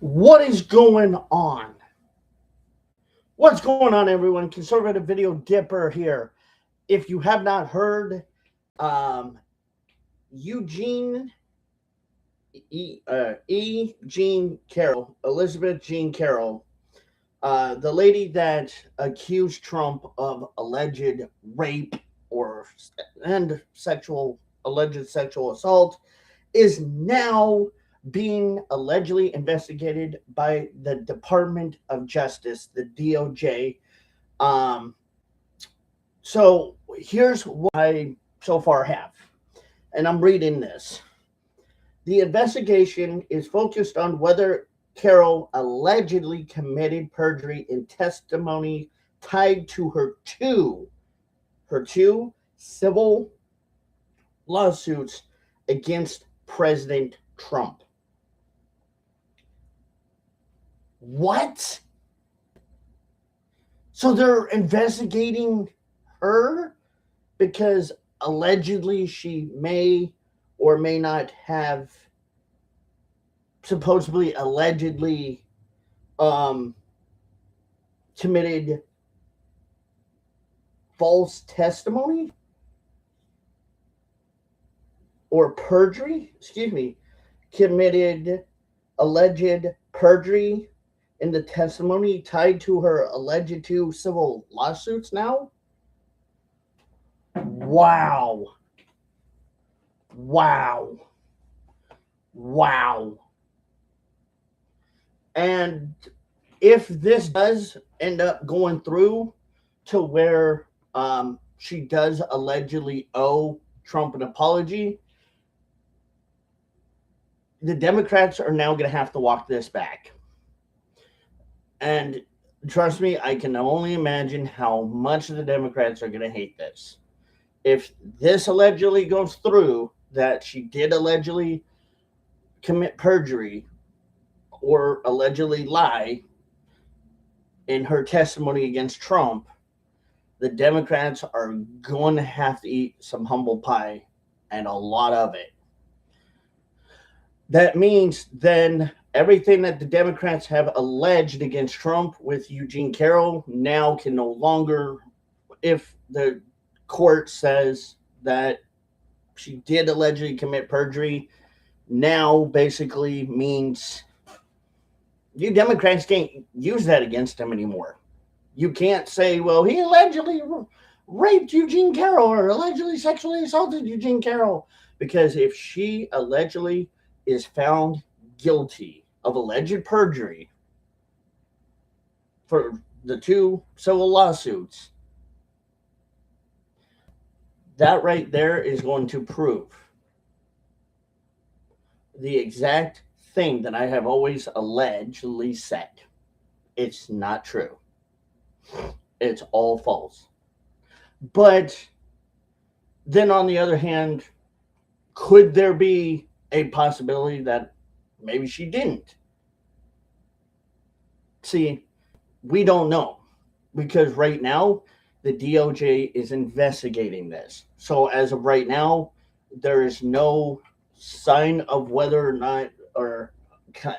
What is going on? What's going on, everyone? Conservative Video Dipper here. If you have not heard, um, Eugene Jean Carroll, Elizabeth Jean Carroll, the lady that accused Trump of alleged rape or and alleged sexual assault, is now being allegedly investigated by the Department of Justice, the DOJ. Um, so here's what I so far have, and I'm reading this. The investigation is focused on whether Carroll allegedly committed perjury in testimony tied to her two civil lawsuits against President Trump. What? So they're investigating her because allegedly she may or may not have supposedly allegedly committed false testimony or perjury, committed alleged perjury in the testimony tied to her alleged two civil lawsuits now? Wow. Wow. Wow. And if this does end up going through to where she does allegedly owe Trump an apology, the Democrats are now going to have to walk this back. And trust me, I can only imagine how much the Democrats are going to hate this. If this allegedly goes through, that she did allegedly commit perjury or allegedly lie in her testimony against Trump, the Democrats are going to have to eat some humble pie, and a lot of it. That means then everything that the Democrats have alleged against Trump with Eugene Carroll now can no longer, if the court says that she did allegedly commit perjury, now basically means you Democrats can't use that against him anymore. You can't say, well, he allegedly raped Eugene Carroll or allegedly sexually assaulted Eugene Carroll, because if she allegedly is found guilty of alleged perjury for the two civil lawsuits, that right there is going to prove the exact thing that I have always allegedly said. It's not true. It's all false. But then on the other hand, could there be a possibility that maybe she didn't? See, we don't know, because right now the DOJ is investigating this. So as of right now, there is no sign of whether or not, or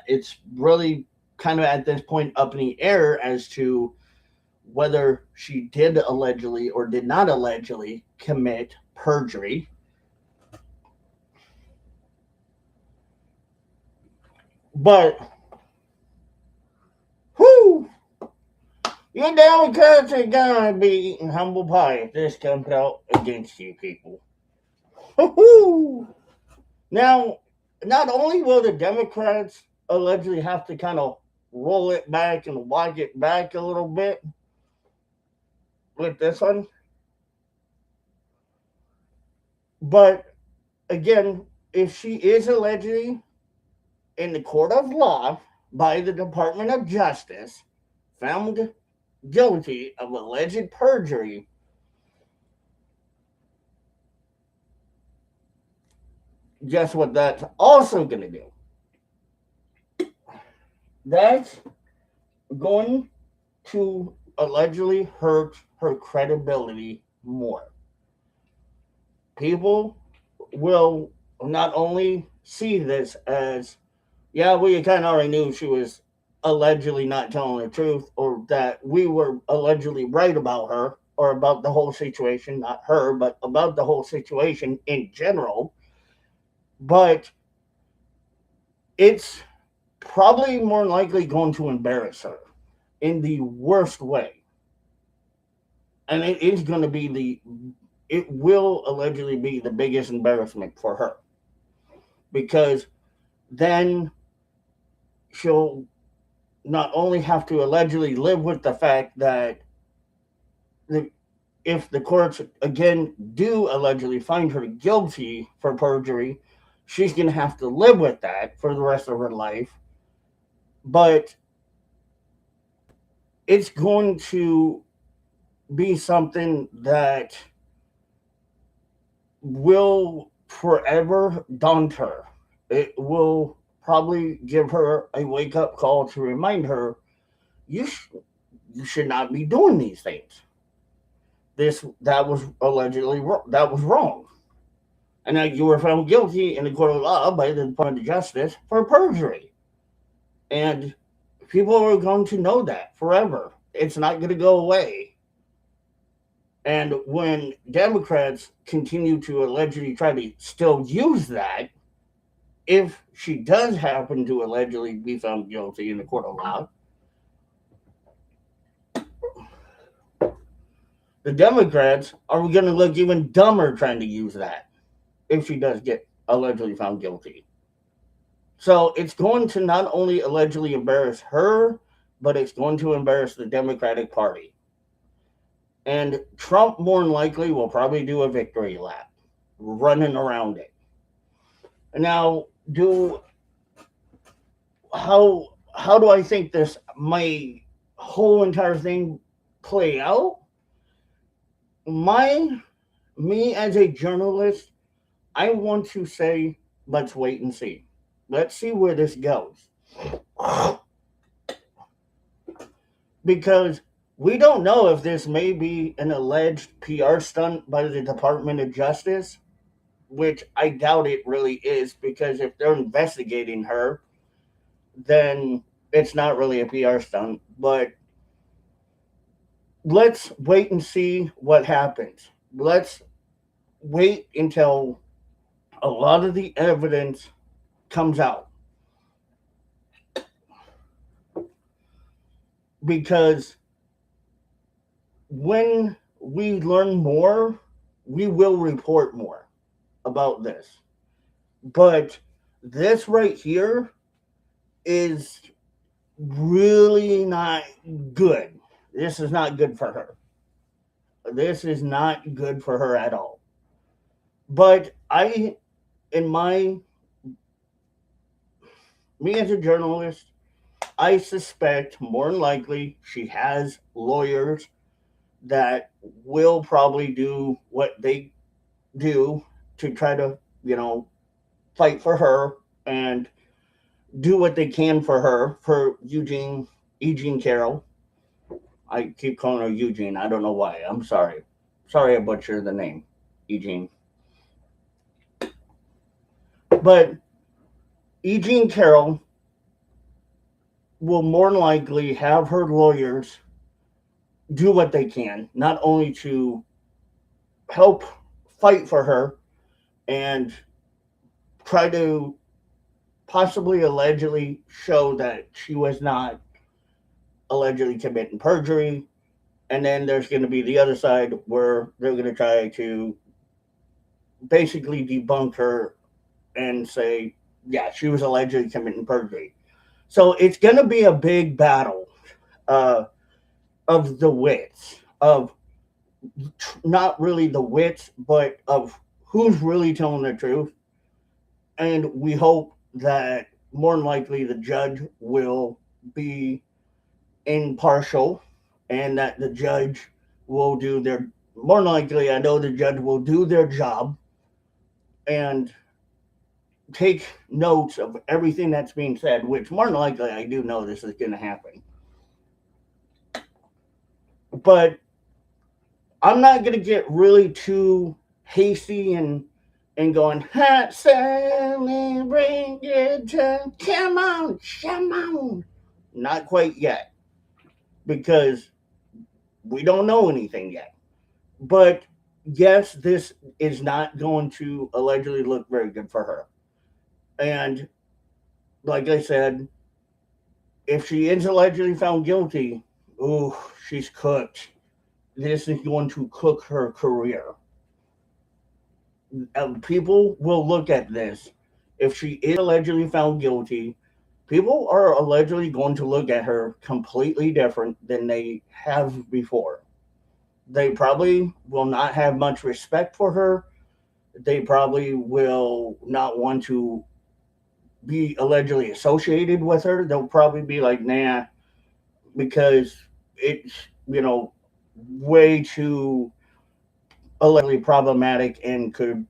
it's really kind of at this point up in the air as to whether she did allegedly or did not allegedly commit perjury. But, whoo, you Democrats are gonna be eating humble pie if this comes out against you people. Woo-hoo. Now, not only will the Democrats allegedly have to kind of roll it back and walk it back a little bit with this one, but again, if she is allegedly in the court of law by the Department of Justice found guilty of alleged perjury, guess what that's also going to do? That's going to allegedly hurt her credibility more. People will not only see this as, Yeah, we kind of already knew she was allegedly not telling the truth, or that we were allegedly right about her, or about the whole situation, not her, but about the whole situation in general. But it's probably more likely going to embarrass her in the worst way. And it is going to be it will allegedly be the biggest embarrassment for her, because then she'll not only have to allegedly live with the fact that the, if the courts again do allegedly find her guilty for perjury, she's going to have to live with that for the rest of her life. But it's going to be something that will forever daunt her. It will probably give her a wake up call to remind her, you, sh- you should not be doing these things. That was allegedly that was wrong, and that you were found guilty in the court of law by the Department of Justice for perjury. And people are going to know that forever. It's not going to go away. And when Democrats continue to allegedly try to still use that, if she does happen to allegedly be found guilty in the court of law, the Democrats are going to look even dumber trying to use that if she does get allegedly found guilty. So it's going to not only allegedly embarrass her, but it's going to embarrass the Democratic Party. And Trump, more than likely, will probably do a victory lap running around it. Now, do how do I think this my whole entire thing play out? My Me as a journalist, I want to say let's wait and see. Let's see where this goes. Because we don't know if this may be an alleged PR stunt by the Department of Justice, which I doubt it really is, because if they're investigating her, then it's not really a PR stunt. But let's wait and see what happens. Let's wait until a lot of the evidence comes out, because when we learn more, we will report more about this. But this right here is really not good. This is not good for her. This is not good for her at all. But in my, me as a journalist, I suspect more than likely she has lawyers that will probably do what they do to try to, fight for her and do what they can for her, for Eugene Carroll. I keep calling her Eugene. I don't know why. I'm sorry. Sorry I butchered the name, Eugene. But Eugene Carroll will more than likely have her lawyers do what they can, not only to help fight for her and try to possibly allegedly show that she was not allegedly committing perjury. And then there's going to be the other side where they're going to try to basically debunk her and say, yeah, she was allegedly committing perjury. So it's going to be a big battle uh, of the wits, of not really the wits, but of who's really telling the truth. And we hope that more than likely the judge will be impartial, and that the judge will do their, more than likely, I know the judge will do their job and take notes of everything that's being said, which more than likely I do know this is going to happen. But I'm not going to get really too hasty and and going, ha, celebrate good time. Come on, come on. Not quite yet, because we don't know anything yet. But yes, this is not going to allegedly look very good for her. And like I said, if she is allegedly found guilty, ooh, she's cooked. This is going to cook her career. People will look at this. If she is allegedly found guilty, people are allegedly going to look at her completely different than they have before. They probably will not have much respect for her. They probably will not want to be allegedly associated with her. They'll probably be like, nah, because it's, you know, way too allegedly problematic and could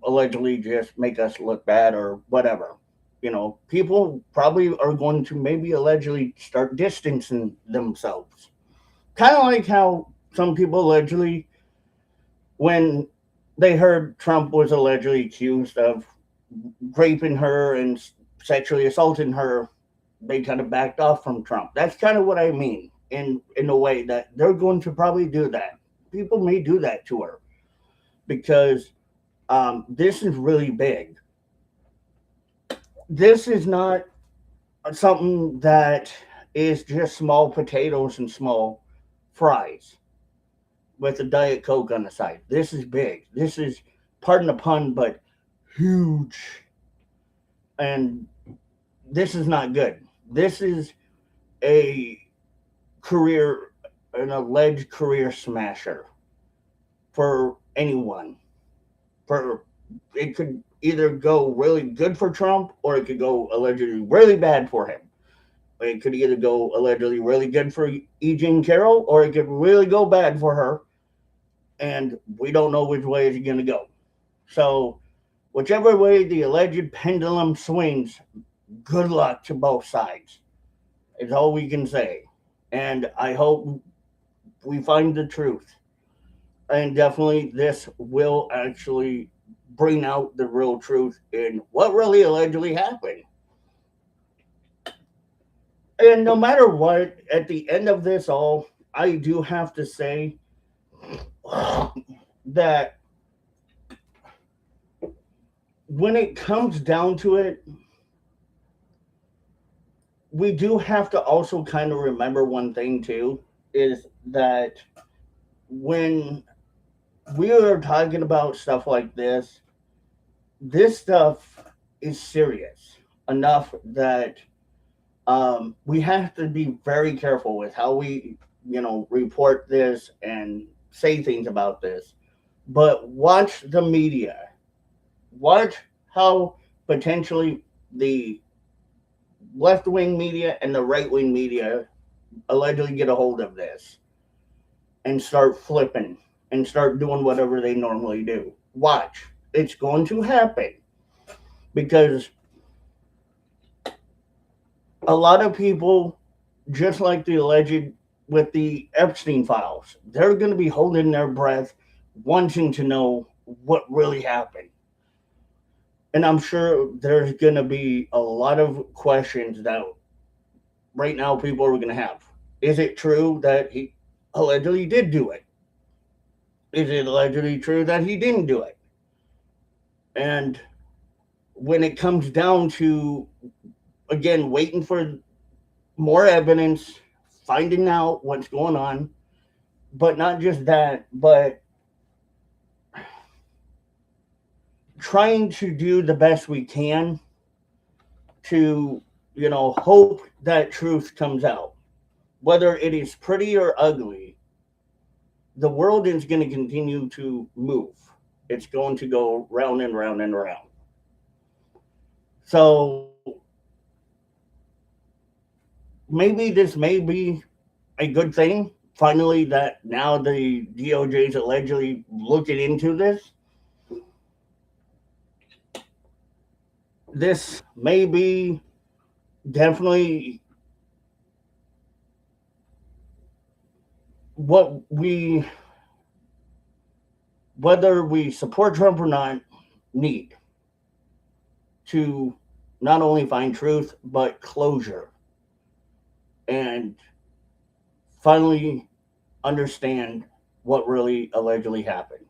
allegedly just make us look bad or whatever. You know, people probably are going to maybe allegedly start distancing themselves. Kind of like how some people allegedly, when they heard Trump was allegedly accused of raping her and sexually assaulting her, they kind of backed off from Trump. That's kind of what I mean in a way that they're going to probably do that. People may do that to her because this is really big. This is not something that is just small potatoes and small fries with a Diet Coke on the side. This is big. This is, pardon the pun, but huge. And this is not good. This is a career, an alleged career smasher for anyone. For it could either go really good for Trump or it could go allegedly really bad for him. It could either go allegedly really good for E. Jean Carroll or it could really go bad for her. And we don't know which way it's going to go. So, whichever way the alleged pendulum swings, good luck to both sides, is all we can say. And I hope we find the truth. And definitely, this will actually bring out the real truth in what really allegedly happened. And no matter what, at the end of this all, I do have to say that when it comes down to it, we do have to also kind of remember one thing too, is that when we are talking about stuff like this stuff is serious enough that we have to be very careful with how we, report this and say things about this. But watch the media. Watch how potentially the left wing media and the right wing media allegedly get a hold of this and start flipping and start doing whatever they normally do. Watch. It's going to happen because a lot of people, just like the alleged with the Epstein files, they're going to be holding their breath, wanting to know what really happened. And I'm sure there's going to be a lot of questions that right now people are going to have. Is it true that he allegedly did do it? Is it allegedly true that he didn't do it? And when it comes down to, again, waiting for more evidence, finding out what's going on, but not just that, but trying to do the best we can to, hope that truth comes out. Whether it is pretty or ugly, the world is going to continue to move. It's going to go round and round and round. So maybe this may be a good thing. Finally, that now the DOJ is allegedly looking into this. This may be definitely whether we support Trump or not, need to not only find truth, but closure and finally understand what really allegedly happened.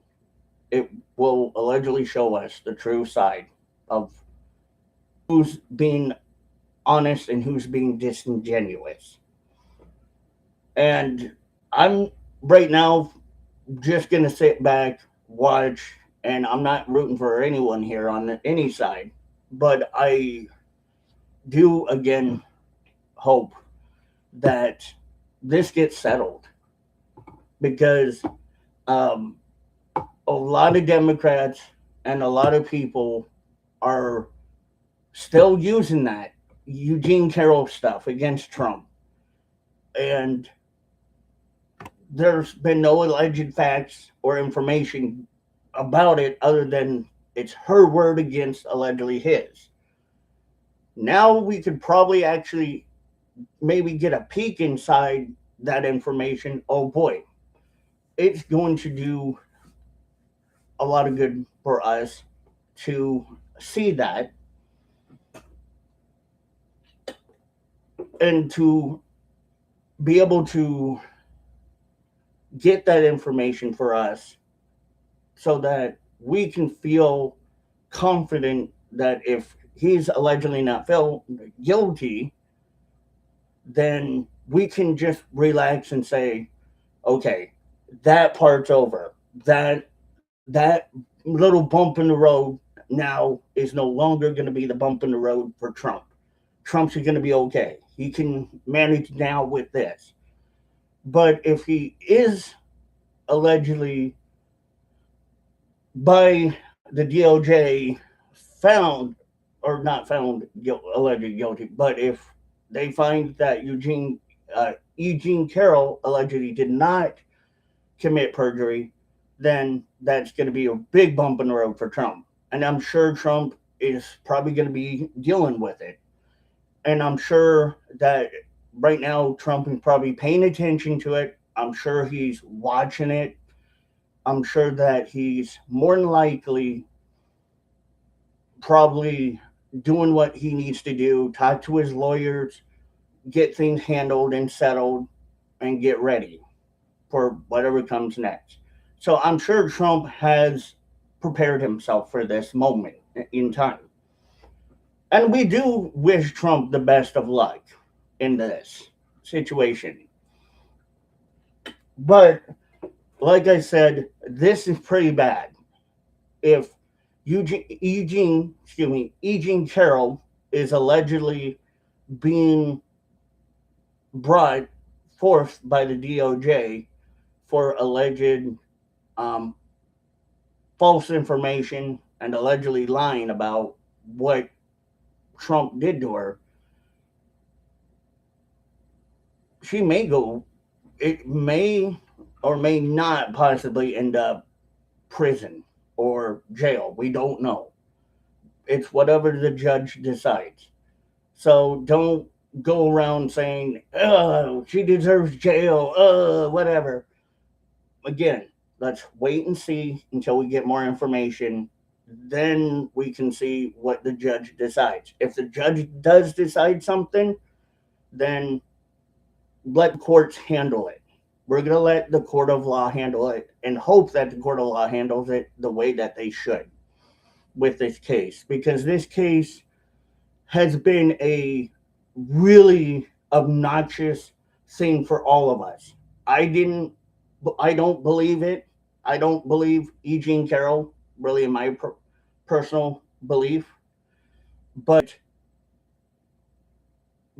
It will allegedly show us the true side of who's being honest and who's being disingenuous. And I'm right now just going to sit back, watch, and I'm not rooting for anyone here on any side. But I do again hope that this gets settled because um, a lot of Democrats and a lot of people are still using that Eugene Carroll stuff against Trump. And there's been no alleged facts or information about it other than it's her word against allegedly his. Now we could probably actually maybe get a peek inside that information. Oh boy, it's going to do a lot of good for us to see that and to be able to get that information for us so that we can feel confident that if he's allegedly not felt guilty, then we can just relax and say, okay, that part's over. That little bump in the road now is no longer going to be the bump in the road for Trump. Trump's going to be okay. He can manage now with this. But if he is allegedly by the DOJ found or not found allegedly guilty, but if they find that Eugene Carroll allegedly did not commit perjury, then that's going to be a big bump in the road for Trump. And I'm sure Trump is probably going to be dealing with it. And I'm sure that right now Trump is probably paying attention to it. I'm sure he's watching it. I'm sure that he's more than likely probably doing what he needs to do, talk to his lawyers, get things handled and settled, and get ready for whatever comes next. So I'm sure Trump has prepared himself for this moment in time. And we do wish Trump the best of luck in this situation. But like I said, this is pretty bad. If Eugene Carroll is allegedly being brought forth by the DOJ for alleged um, false information and allegedly lying about what Trump did to her, she may go, it may or may not possibly end up prison or jail. We don't know. It's whatever the judge decides. So don't go around saying, oh, she deserves jail, whatever. Again, let's wait and see until we get more information. Then we can see what the judge decides. If the judge does decide something, then let courts handle it. We're going to let the court of law handle it and hope that the court of law handles it the way that they should with this case, because this case has been a really obnoxious thing for all of us. I don't believe it. I don't believe Eugene Carroll, really, in my personal belief. But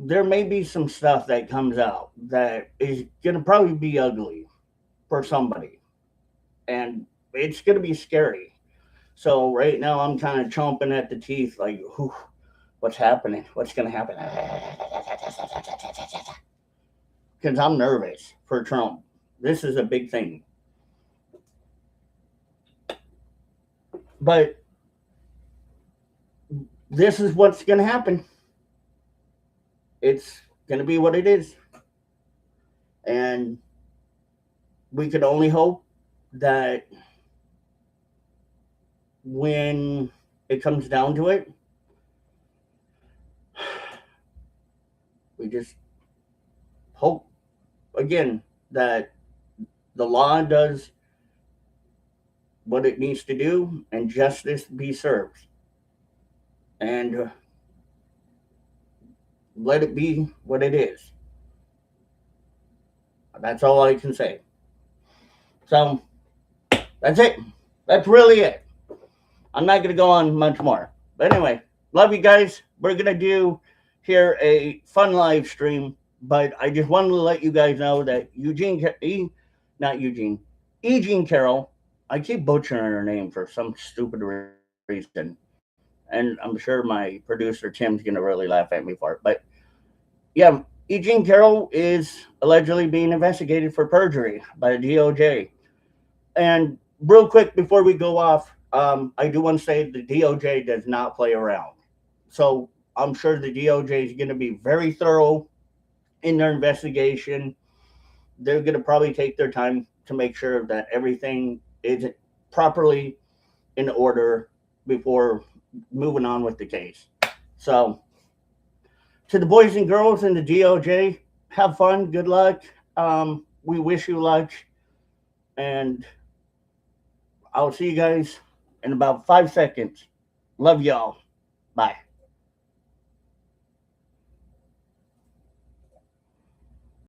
there may be some stuff that comes out that is going to probably be ugly for somebody. And it's going to be scary. So right now I'm kind of chomping at the teeth, like, whew, what's happening? What's going to happen? Because I'm nervous for Trump. This is a big thing. But this is what's going to happen. It's going to be what it is. And we could only hope that when it comes down to it, we just hope again that the law does what it needs to do and justice be served. And let it be what it is. That's all I can say. So that's it. That's really it. I'm not going to go on much more. But anyway, love you guys. We're going to do here a fun live stream. But I just wanted to let you guys know that Eugene Carroll, I keep butchering her name for some stupid reason. And I'm sure my producer Tim's going to really laugh at me for it. But yeah, Eugene Carroll is allegedly being investigated for perjury by the DOJ. And real quick before we go off, I do want to say the DOJ does not play around. So I'm sure the DOJ is going to be very thorough in their investigation. They're going to probably take their time to make sure that everything is properly in order before moving on with the case. So, to the boys and girls in the DOJ, have fun, good luck. We wish you luck, and I'll see you guys in about 5 seconds. Love y'all. Bye.